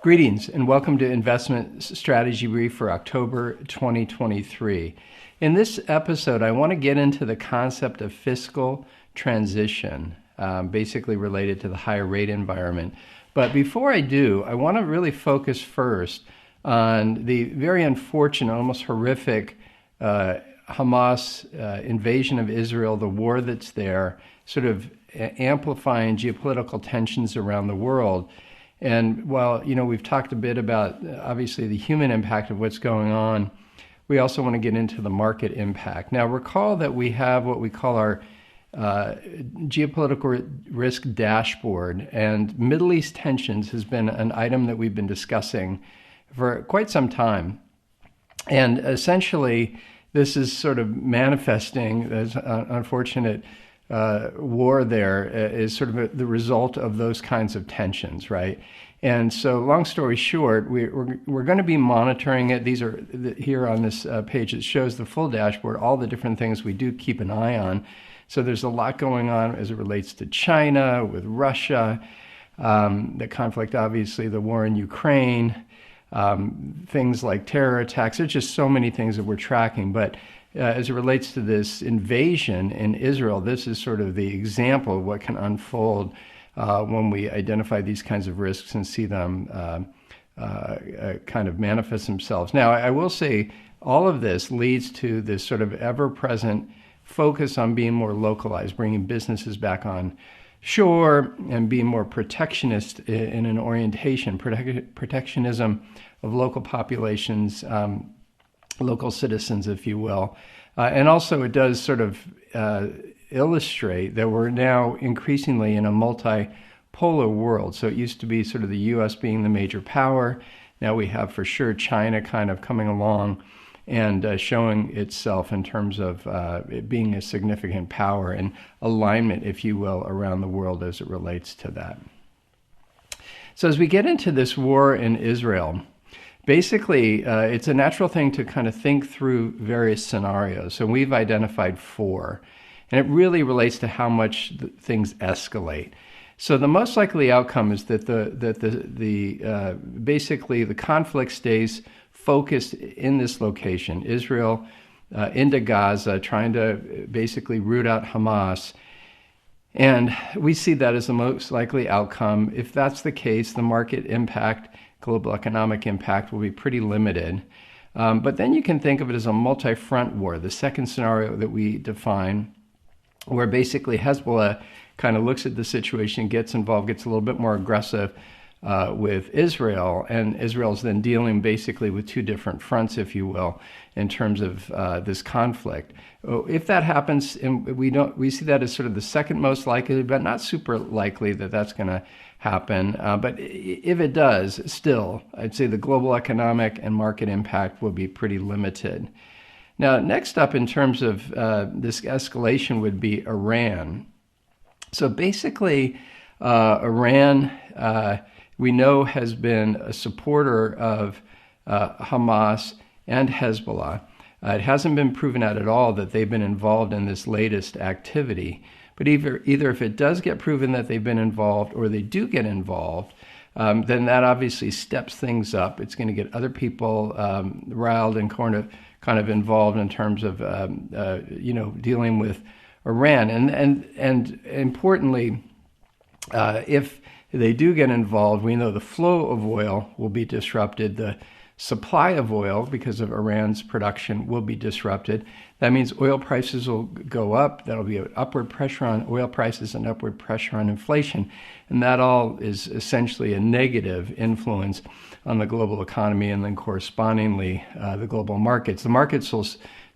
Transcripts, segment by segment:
Greetings and welcome to Investment Strategy Brief for October 2023. In this episode, I want to get into the concept of fiscal transition, basically related to the higher rate environment. But before I do, I want to really focus first on the very unfortunate, almost horrific Hamas invasion of Israel, the war that's there, sort of amplifying geopolitical tensions around the world. And while, we've talked a bit about, obviously, the human impact of what's going on, we also want to get into the market impact. Now, recall that we have what we call our geopolitical risk dashboard, and Middle East tensions has been an item that we've been discussing for quite some time. And essentially, this is sort of manifesting as unfortunate war there is sort of the result of those kinds of tensions, right? And so, long story short, we're going to be monitoring it. These are here on this page. It shows the full dashboard, all the different things we do keep an eye on. So there's a lot going on as it relates to China, with Russia, the conflict, obviously, the war in Ukraine, things like terror attacks. There's just so many things that we're tracking, but as it relates to this invasion in Israel, this is sort of the example of what can unfold when we identify these kinds of risks and see them kind of manifest themselves. Now, I will say all of this leads to this sort of ever-present focus on being more localized, bringing businesses back on shore and being more protectionist in an orientation, protectionism of local populations, local citizens, if you will. And also it does sort of illustrate that we're now increasingly in a multipolar world. So it used to be sort of the U.S. being the major power. Now we have for sure China kind of coming along and showing itself in terms of it being a significant power and alignment, if you will, around the world as it relates to that. So as we get into this war in Israel, basically, it's a natural thing to kind of think through various scenarios. So we've identified 4, and it really relates to how much things escalate. So the most likely outcome is that basically the conflict stays focused in this location, Israel into Gaza, trying to basically root out Hamas. And we see that as the most likely outcome. If that's the case, the market impact, global economic impact will be pretty limited. But then you can think of it as a multi-front war, the second scenario that we define, where basically Hezbollah kind of looks at the situation, gets involved, gets a little bit more aggressive with Israel, and Israel's then dealing basically with 2 different fronts, if you will, in terms of this conflict. If that happens, and we see that as sort of the second most likely, but not super likely that that's going to happen. But if it does, still, I'd say the global economic and market impact will be pretty limited. Now, next up in terms of this escalation would be Iran. So basically, Iran, we know, has been a supporter of Hamas and Hezbollah. It hasn't been proven out at all that they've been involved in this latest activity. But either if it does get proven that they've been involved or they do get involved, then that obviously steps things up. It's going to get other people riled and kind of involved in terms of dealing with Iran. And importantly, if they do get involved, we know the flow of oil will be disrupted. The supply of oil, because of Iran's production, will be disrupted. That means oil prices will go up. That'll be an upward pressure on oil prices and upward pressure on inflation. And that all is essentially a negative influence on the global economy and then correspondingly the global markets. The markets will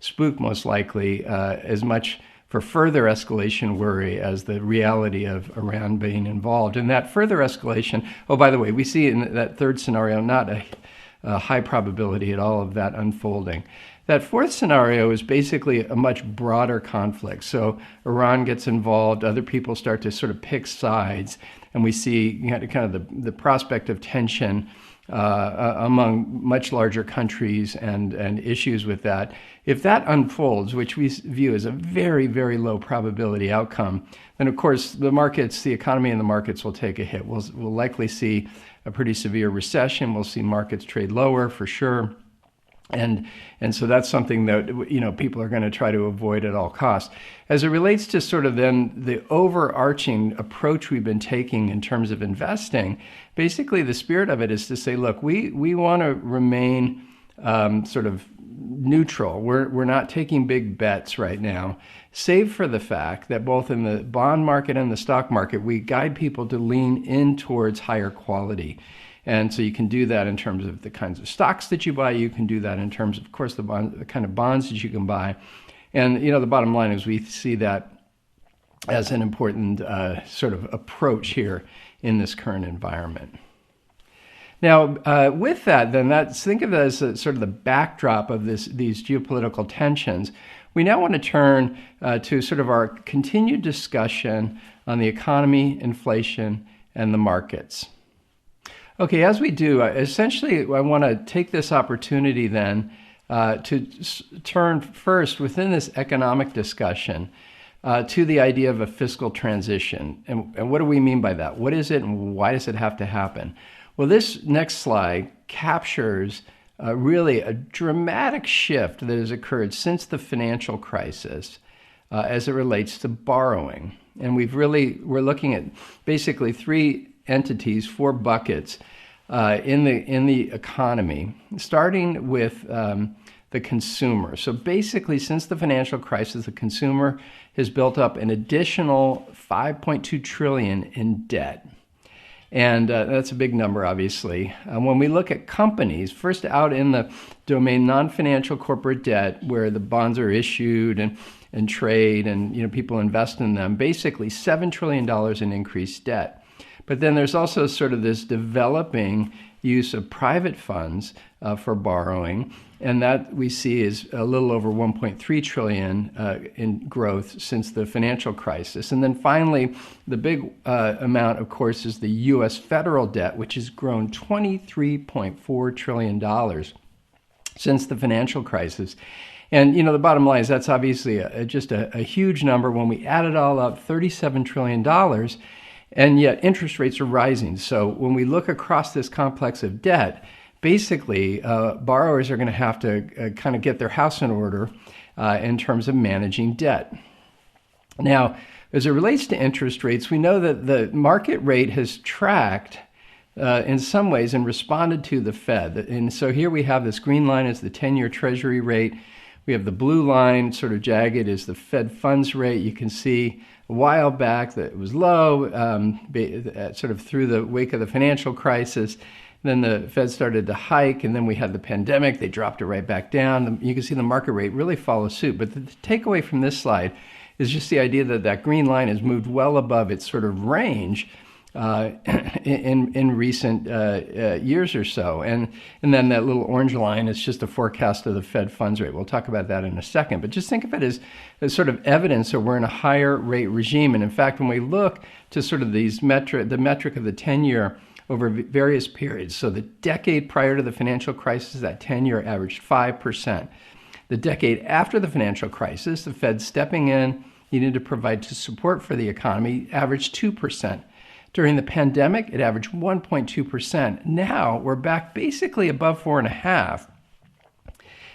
spook most likely as much for further escalation worry as the reality of Iran being involved. And that further escalation, oh, by the way, we see in that third scenario not a high probability at all of that unfolding. That fourth scenario is basically a much broader conflict. So Iran gets involved, other people start to sort of pick sides, and we see kind of the prospect of tension among much larger countries and issues with that. If that unfolds, which we view as a very, very low probability outcome, then of course the markets, the economy and the markets will take a hit. We'll likely see a pretty severe recession. We'll see markets trade lower for sure. And so that's something that, people are going to try to avoid at all costs. As it relates to sort of then the overarching approach we've been taking in terms of investing, basically the spirit of it is to say, look, we want to remain sort of neutral. We're not taking big bets right now, save for the fact that both in the bond market and the stock market, we guide people to lean in towards higher quality. And so you can do that in terms of the kinds of stocks that you buy. You can do that in terms of course, the kind of bonds that you can buy. And, the bottom line is we see that as an important sort of approach here in this current environment. Now, with that, then think of it as sort of the backdrop of these geopolitical tensions. We now want to turn to sort of our continued discussion on the economy, inflation, and the markets. Okay, as we do, essentially, I want to take this opportunity then to turn first within this economic discussion to the idea of a fiscal transition. And what do we mean by that? What is it and why does it have to happen? Well, this next slide captures really a dramatic shift that has occurred since the financial crisis as it relates to borrowing. And we're looking at basically three entities, four buckets in the economy, starting with the consumer. So basically, since the financial crisis, the consumer has built up an additional $5.2 trillion in debt. And that's a big number, obviously. When we look at companies, first out in the domain non-financial corporate debt, where the bonds are issued and trade and people invest in them, basically $7 trillion in increased debt. But then there's also sort of this developing use of private funds for borrowing, and that we see is a little over 1.3 trillion in growth since the financial crisis. And then finally, the big amount, of course, is the U.S. federal debt, which has grown $23.4 trillion since the financial crisis. And, the bottom line is that's obviously just a huge number. When we add it all up, $37 trillion. And yet interest rates are rising. So when we look across this complex of debt, basically borrowers are going to have to kind of get their house in order in terms of managing debt. Now, as it relates to interest rates, we know that the market rate has tracked in some ways and responded to the Fed. And so here we have this green line as the 10-year Treasury rate. We have the blue line, sort of jagged, is the Fed funds rate. You can see a while back that it was low, sort of through the wake of the financial crisis. Then the Fed started to hike, and then we had the pandemic. They dropped it right back down. You can see the market rate really follow suit. But the takeaway from this slide is just the idea that that green line has moved well above its sort of range in recent years or so. And then that little orange line is just a forecast of the Fed funds rate. We'll talk about that in a second. But just think of it as sort of evidence that we're in a higher rate regime. And in fact, when we look to sort of the metric of the 10-year over various periods, so the decade prior to the financial crisis, that 10-year averaged 5%. The decade after the financial crisis, the Fed stepping in, needing to provide support for the economy, averaged 2%. During the pandemic, it averaged 1.2%. Now we're back basically above 4.5%.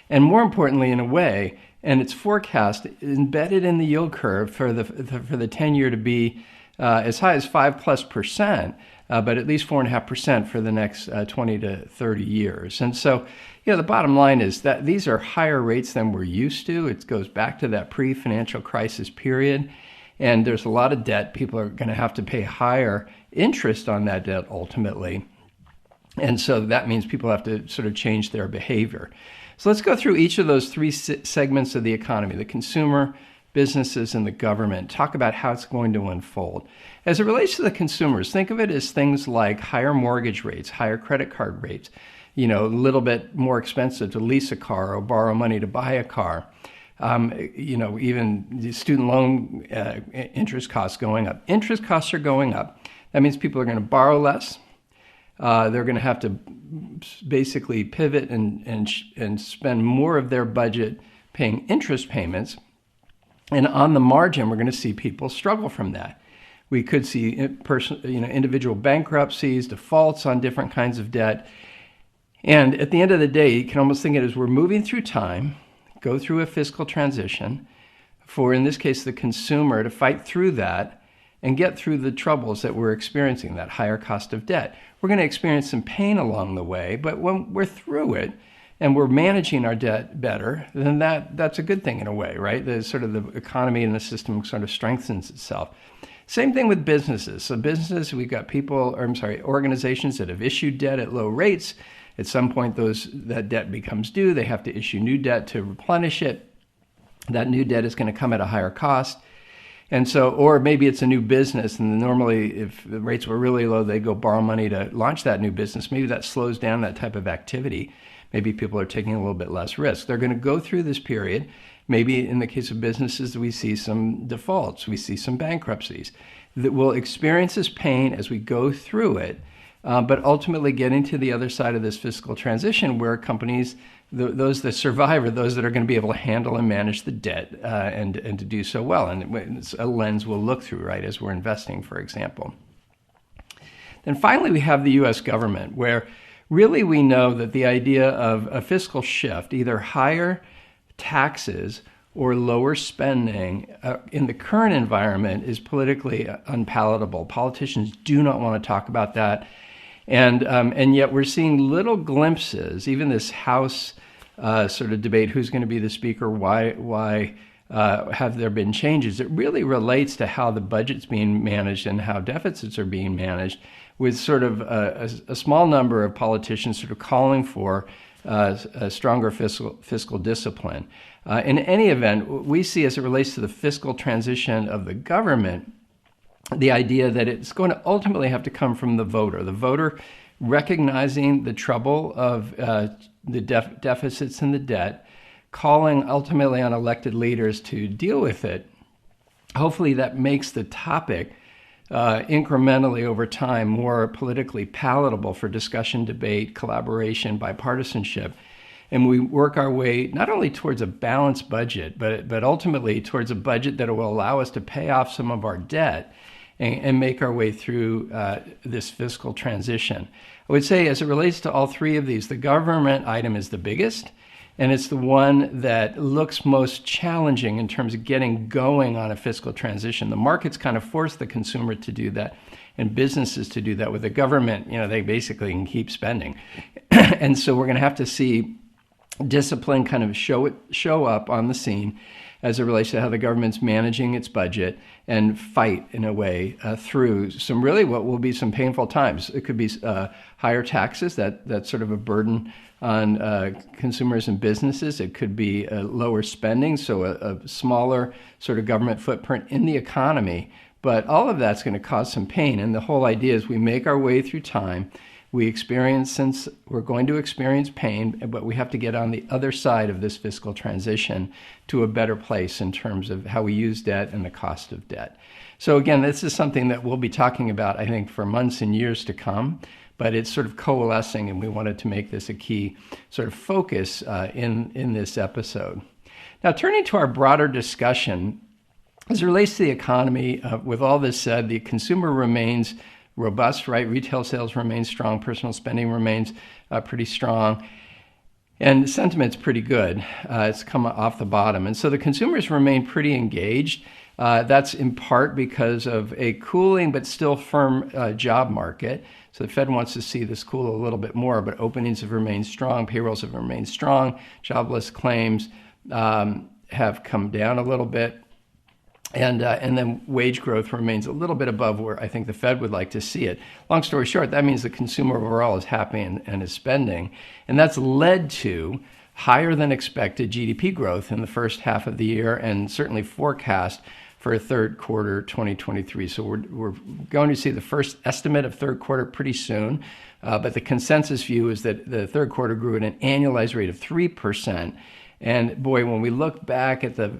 And more importantly, in a way, and it's forecast embedded in the yield curve for the 10-year to be as high as 5+%, but at least 4.5% for the next 20 to 30 years. And so, the bottom line is that these are higher rates than we're used to. It goes back to that pre-financial crisis period. And there's a lot of debt. People are going to have to pay higher interest on that debt ultimately. And so that means people have to sort of change their behavior. So let's go through each of those three segments of the economy, the consumer, businesses, and the government, talk about how it's going to unfold. As it relates to the consumers, think of it as things like higher mortgage rates, higher credit card rates, a little bit more expensive to lease a car or borrow money to buy a car. Even the student loan interest costs going up. Interest costs are going up. That means people are going to borrow less. They're going to have to basically pivot and spend more of their budget paying interest payments. And on the margin, we're going to see people struggle from that. We could see individual bankruptcies, defaults on different kinds of debt. And at the end of the day, you can almost think of it as we're moving through time, go through a fiscal transition for, in this case, the consumer to fight through that and get through the troubles that we're experiencing, that higher cost of debt. We're going to experience some pain along the way, but when we're through it and we're managing our debt better, then that's a good thing in a way, right? The sort of the economy and the system sort of strengthens itself. Same thing with businesses. So businesses, we've got organizations that have issued debt at low rates. At some point, that debt becomes due. They have to issue new debt to replenish it. That new debt is going to come at a higher cost. And so, or maybe it's a new business, and normally if the rates were really low, they go borrow money to launch that new business. Maybe that slows down that type of activity. Maybe people are taking a little bit less risk. They're going to go through this period. Maybe in the case of businesses, we see some defaults, we see some bankruptcies. That we'll experience this pain as we go through it, but ultimately getting to the other side of this fiscal transition where companies, those that survive are those that are going to be able to handle and manage the debt and to do so well. And it's a lens we'll look through, right, as we're investing, for example. Then finally, we have the U.S. government, where really we know that the idea of a fiscal shift, either higher taxes or lower spending in the current environment, is politically unpalatable. Politicians do not want to talk about that. And yet we're seeing little glimpses, even this House sort of debate, who's going to be the speaker, why have there been changes? It really relates to how the budget's being managed and how deficits are being managed, with sort of a small number of politicians sort of calling for a stronger fiscal discipline. In any event, we see, as it relates to the fiscal transition of the government, the idea that it's going to ultimately have to come from the voter recognizing the trouble of the deficits and the debt, calling ultimately on elected leaders to deal with it. Hopefully that makes the topic incrementally over time more politically palatable for discussion, debate, collaboration, bipartisanship. And we work our way not only towards a balanced budget, but ultimately towards a budget that will allow us to pay off some of our debt and make our way through this fiscal transition. I would say, as it relates to all three of these, the government item is the biggest, and it's the one that looks most challenging in terms of getting going on a fiscal transition. The markets kind of force the consumer to do that and businesses to do that. With the government, they basically can keep spending. And so we're going to have to see discipline kind of show up on the scene as it relates to how the government's managing its budget and fight, in a way, through some really what will be some painful times. It could be higher taxes, that's sort of a burden on consumers and businesses. It could be lower spending, so a smaller sort of government footprint in the economy. But all of that's going to cause some pain. And the whole idea is we make our way through time. We're going to experience pain, but we have to get on the other side of this fiscal transition to a better place in terms of how we use debt and the cost of debt. So again, this is something that we'll be talking about, I think, for months and years to come, but it's sort of coalescing, and we wanted to make this a key sort of focus in this episode. Now, turning to our broader discussion, as it relates to the economy, with all this said, the consumer remains robust, right? Retail sales remain strong. Personal spending remains pretty strong. And sentiment's pretty good. It's come off the bottom. And so the consumers remain pretty engaged. That's in part because of a cooling but still firm job market. So the Fed wants to see this cool a little bit more, but openings have remained strong. Payrolls have remained strong. Jobless claims have come down a little bit. And then wage growth remains a little bit above where I think the Fed would like to see it. Long story short, that means the consumer overall is happy and is spending. And that's led to higher than expected GDP growth in the first half of the year, and certainly forecast for third quarter 2023. So we're going to see the first estimate of third quarter pretty soon. But the consensus view is that the third quarter grew at an annualized rate of 3%. And boy, when we look back at the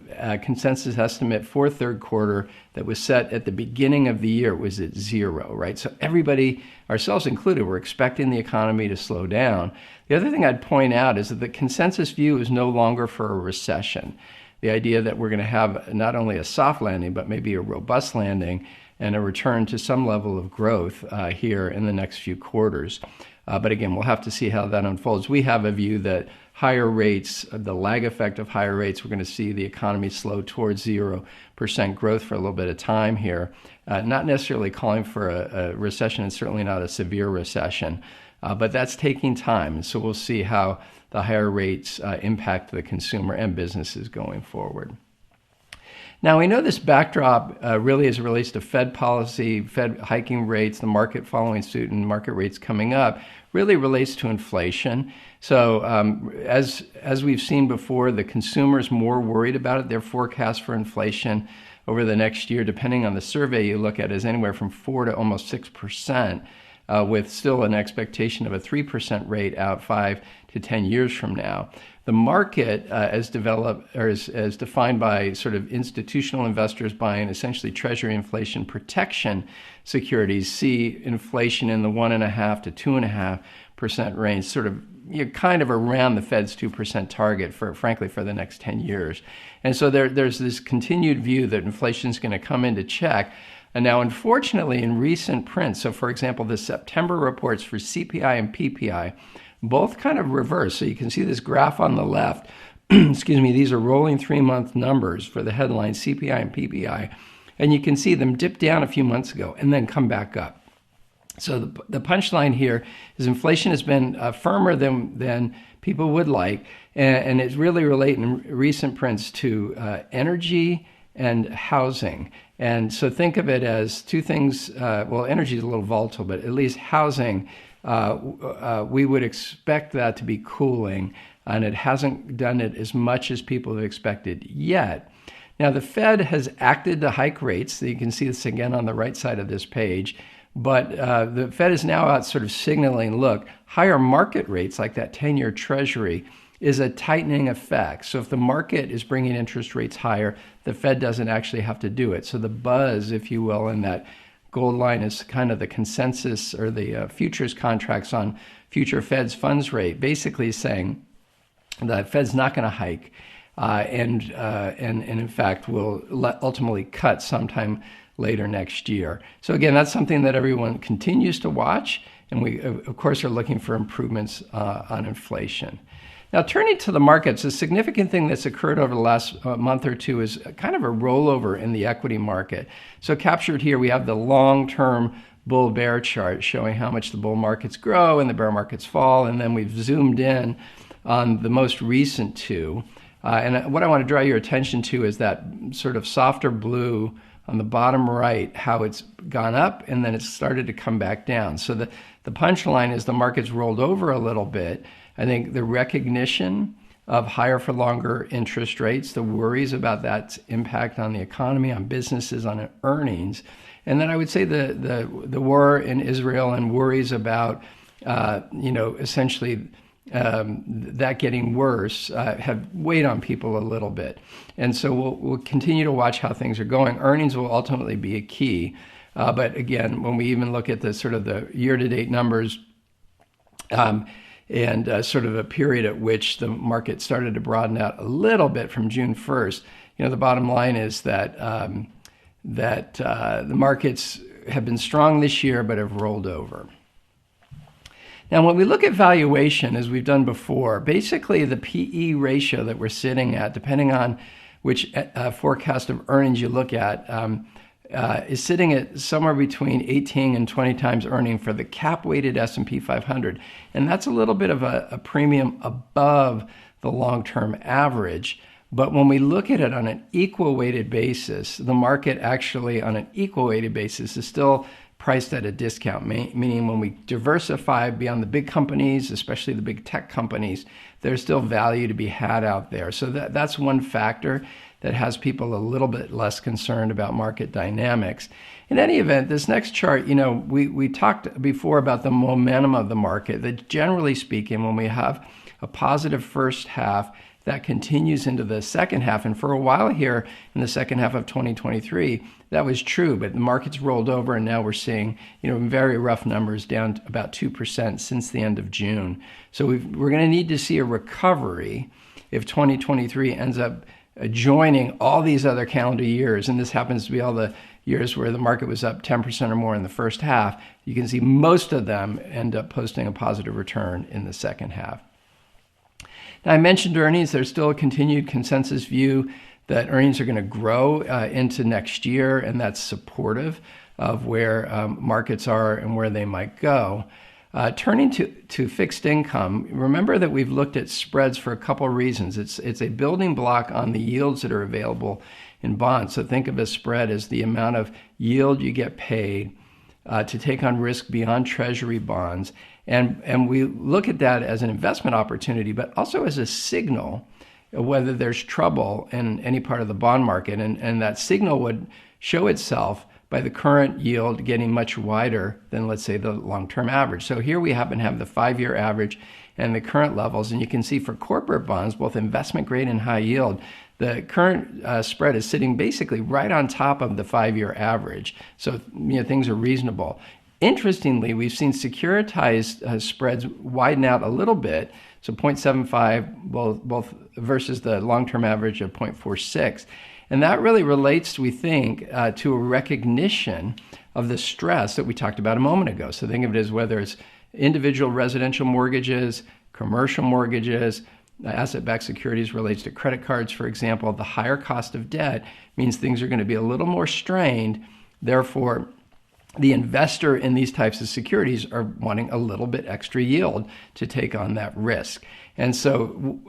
consensus estimate for third quarter that was set at the beginning of the year, it was at 0, right? So everybody, ourselves included, were expecting the economy to slow down. The other thing I'd point out is that the consensus view is no longer for a recession. The idea that we're going to have not only a soft landing, but maybe a robust landing and a return to some level of growth here in the next few quarters. But again, we'll have to see how that unfolds. We have a view that higher rates, the lag effect of higher rates, we're going to see the economy slow towards 0% growth for a little bit of time here. Not necessarily calling for a recession, and certainly not a severe recession, but that's taking time. And so we'll see how the higher rates impact the consumer and businesses going forward. Now, we know this backdrop really as it relates to Fed policy, Fed hiking rates, the market following suit, and market rates coming up, really relates to inflation. So as we've seen before, the consumer's more worried about it. Their forecast for inflation over the next year, depending on the survey you look at, is anywhere from 4 to almost 6%, with still an expectation of a 3% rate out 5 to 10 years from now. The market, as defined by sort of institutional investors buying essentially Treasury inflation protection securities, see inflation in the 1.5 to 2.5% range, sort of kind of around the Fed's 2% target for the next 10 years. And so there's this continued view that inflation is going to come into check. And now, unfortunately, in recent prints, so for example, the September reports for CPI and PPI, both kind of reverse. So you can see this graph on the left. Excuse me, these are rolling 3-month numbers for the headline CPI and PPI. And you can see them dip down a few months ago and then come back up. So the punchline here is inflation has been firmer than people would like. And it's really relating in recent prints to energy and housing. And so think of it as two things. Well, energy is a little volatile, but at least housing, we would expect that to be cooling, and it hasn't done it as much as people have expected yet. Now, the Fed has acted to hike rates. So you can see this again on the right side of this page. But the Fed is now out sort of signaling, look, higher market rates like that 10-year Treasury is a tightening effect. So if the market is bringing interest rates higher, the Fed doesn't actually have to do it. So the buzz, if you will, in that gold line is kind of the consensus or the futures contracts on future Fed's funds rate, basically saying that Fed's not going to hike and in fact will ultimately cut sometime later next year. So again, that's something that everyone continues to watch, and we of course are looking for improvements on inflation. Now, turning to the markets, a significant thing that's occurred over the last month or two is kind of a rollover in the equity market. So captured here, we have the long-term bull-bear chart showing how much the bull markets grow and the bear markets fall, and then we've zoomed in on the most recent two. And what I want to draw your attention to is that sort of softer blue on the bottom right, how it's gone up and then it's started to come back down. So the punchline is the market's rolled over a little bit. I think the recognition of higher for longer interest rates, the worries about that impact on the economy, on businesses, on earnings, and then I would say the war in Israel and worries about essentially that getting worse have weighed on people a little bit, and so we'll continue to watch how things are going. Earnings will ultimately be a key, but again, when we even look at the sort of the year-to-date numbers. And sort of a period at which the market started to broaden out a little bit from June 1st. The bottom line is that the markets have been strong this year, but have rolled over. Now, when we look at valuation, as we've done before, basically the PE ratio that we're sitting at, depending on which forecast of earnings you look at, is sitting at somewhere between 18 and 20 times earning for the cap-weighted S&P 500. And that's a little bit of a premium above the long-term average. But when we look at it on an equal-weighted basis, the market actually on an equal-weighted basis is still priced at a discount, meaning when we diversify beyond the big companies, especially the big tech companies, there's still value to be had out there. So that's one factor that has people a little bit less concerned about market dynamics. In any event, this next chart, we talked before about the momentum of the market, that generally speaking, when we have a positive first half, that continues into the second half. And for a while here in the second half of 2023, that was true, but the market's rolled over, and now we're seeing, very rough numbers down to about 2% since the end of June. So we're going to need to see a recovery if 2023 ends up joining all these other calendar years, and this happens to be all the years where the market was up 10% or more in the first half. You can see most of them end up posting a positive return in the second half. Now, I mentioned earnings. There's still a continued consensus view that earnings are going to grow into next year, and that's supportive of where markets are and where they might go. Turning to fixed income, remember that we've looked at spreads for a couple of reasons. It's a building block on the yields that are available in bonds. So think of a spread as the amount of yield you get paid to take on risk beyond treasury bonds. And we look at that as an investment opportunity, but also as a signal of whether there's trouble in any part of the bond market. And that signal would show itself by the current yield getting much wider than, let's say, the long-term average. So here we happen to have the 5-year average and the current levels. And you can see for corporate bonds, both investment grade and high yield, the current spread is sitting basically right on top of the 5-year average. So things are reasonable. Interestingly, we've seen securitized spreads widen out a little bit, so 0.75 both versus the long-term average of 0.46. And that really relates, we think, to a recognition of the stress that we talked about a moment ago. So think of it as whether it's individual residential mortgages, commercial mortgages, asset-backed securities relates to credit cards, for example. The higher cost of debt means things are going to be a little more strained. Therefore, the investor in these types of securities are wanting a little bit extra yield to take on that risk. And so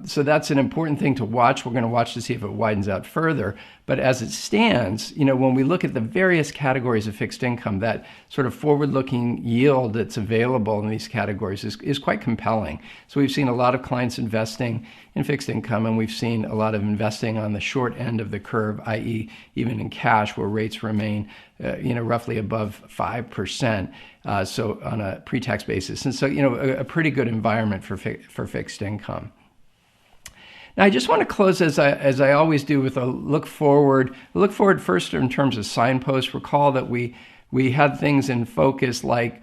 that's an important thing to watch. We're going to watch to see if it widens out further. But as it stands, when we look at the various categories of fixed income, that sort of forward-looking yield that's available in these categories is quite compelling. So we've seen a lot of clients investing in fixed income, and we've seen a lot of investing on the short end of the curve, i.e. even in cash, where rates remain roughly above 5%. So on a pre-tax basis. And so, a pretty good environment for fixed income. Now, I just want to close, as I always do, with a look forward. Look forward first in terms of signposts. Recall that we had things in focus like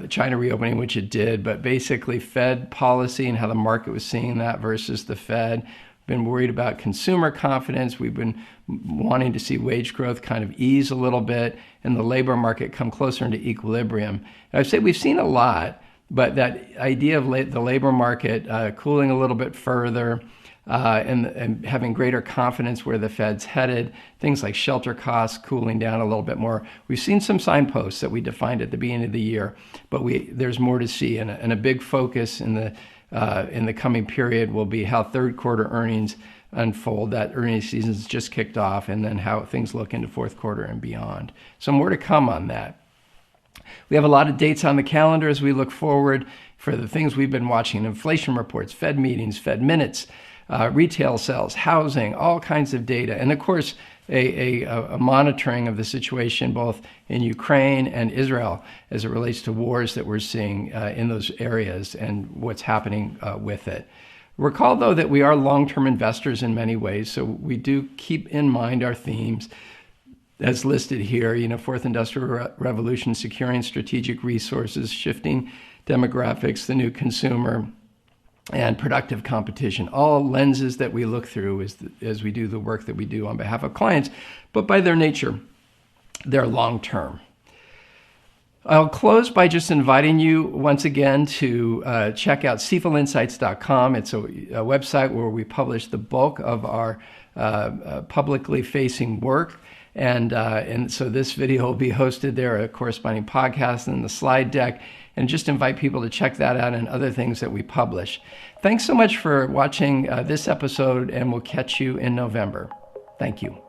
China reopening, which it did, but basically Fed policy and how the market was seeing that versus the Fed. Been worried about consumer confidence. We've been wanting to see wage growth kind of ease a little bit and the labor market come closer into equilibrium. And I'd say we've seen a lot, but that idea of the labor market cooling a little bit further and having greater confidence where the Fed's headed, things like shelter costs cooling down a little bit more. We've seen some signposts that we defined at the beginning of the year, but there's more to see. And a big focus in the coming period will be how third quarter earnings unfold. That earnings season's just kicked off, and then how things look into fourth quarter and beyond. So more to come on that. We have a lot of dates on the calendar as we look forward for the things we've been watching: inflation reports, Fed meetings, Fed minutes, retail sales, housing, all kinds of data. And of course, a monitoring of the situation both in Ukraine and Israel as it relates to wars that we're seeing in those areas and what's happening with it. Recall, though, that we are long-term investors in many ways, so we do keep in mind our themes as listed here, fourth industrial revolution, securing strategic resources, shifting demographics, the new consumer, and productive competition, all lenses that we look through as we do the work that we do on behalf of clients, but by their nature, they're long-term. I'll close by just inviting you once again to check out cfilinsights.com. It's a website where we publish the bulk of our publicly facing work. And so this video will be hosted there, a corresponding podcast and the slide deck, and just invite people to check that out and other things that we publish. Thanks so much for watching this episode, and we'll catch you in November. Thank you.